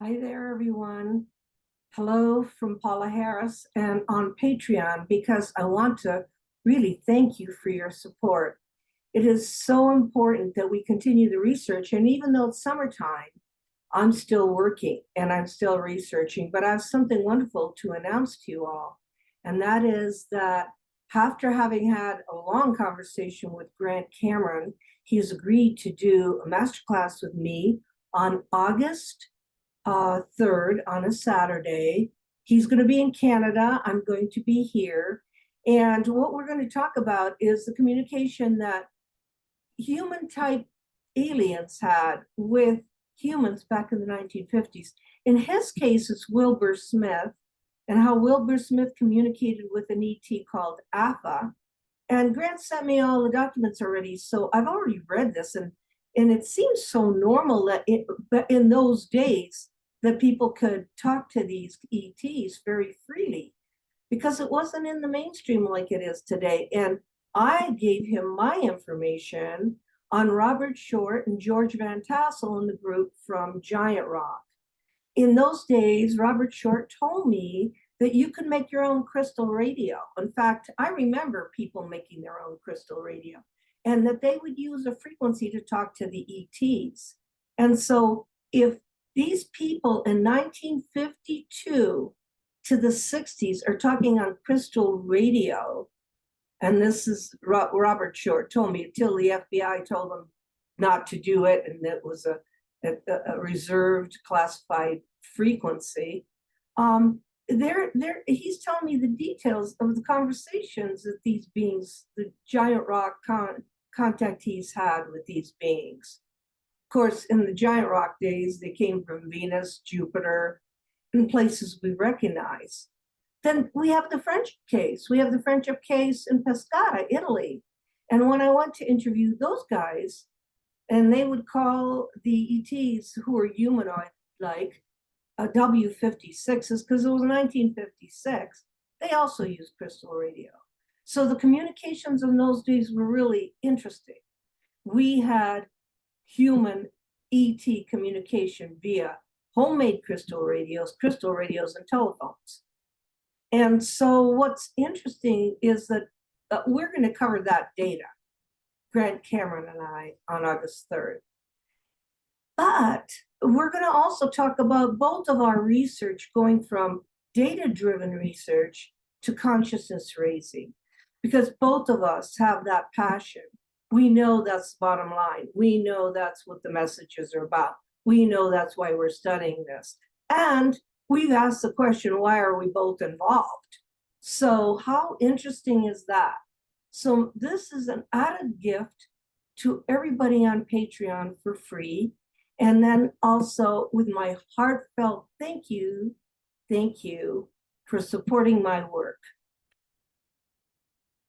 Hi there, everyone. Hello from Paola Harris and on Patreon because I want to really thank you for your support. It is so important that we continue the research. And even though it's summertime, I'm still working and I'm still researching, but I have something wonderful to announce to you all. And that is that after having had a long conversation with Grant Cameron, he's agreed to do a masterclass with me on August 3rd on a Saturday. He's going to be in Canada. I'm going to be here. And what we're going to talk about is the communication that human type aliens had with humans back in the 1950s. In his case, it's Wilbur Smith and how Wilbur Smith communicated with an ET called AFA. And Grant sent me all the documents already. So I've already read this, and it seems so normal that in those days that people could talk to these ETs very freely because it wasn't in the mainstream like it is today. And I gave him my information on Robert Short and George Van Tassel in the group from Giant Rock. In those days, Robert Short told me that you could make your own crystal radio. In fact, I remember people making their own crystal radio and that they would use a frequency to talk to the ETs. And so if these people in 1952 to the 60s are talking on crystal radio, and this is Robert Short told me until the FBI told them not to do it, and it was a reserved classified frequency. He's telling me the details of the conversations that these beings, the Giant Rock contactees had with these beings. Of course, in the Giant Rock days, they came from Venus, Jupiter, and places we recognize. Then we have the friendship case. We have the friendship case in Pescara, Italy. And when I went to interview those guys, and they would call the ETs who were humanoid like W56s, because it was 1956, they also used crystal radio. So the communications in those days were really interesting. We had human ET communication via homemade crystal radios, and telephones. And so what's interesting is that we're going to cover that data, Grant Cameron and I, on August 3rd. But we're going to also talk about both of our research going from data-driven research to consciousness raising, because both of us have that passion. We know that's the bottom line. We know that's what the messages are about. We know that's why we're studying this. And we've asked the question, why are we both involved? So how interesting is that? So this is an added gift to everybody on Patreon for free. And then also with my heartfelt thank you for supporting my work.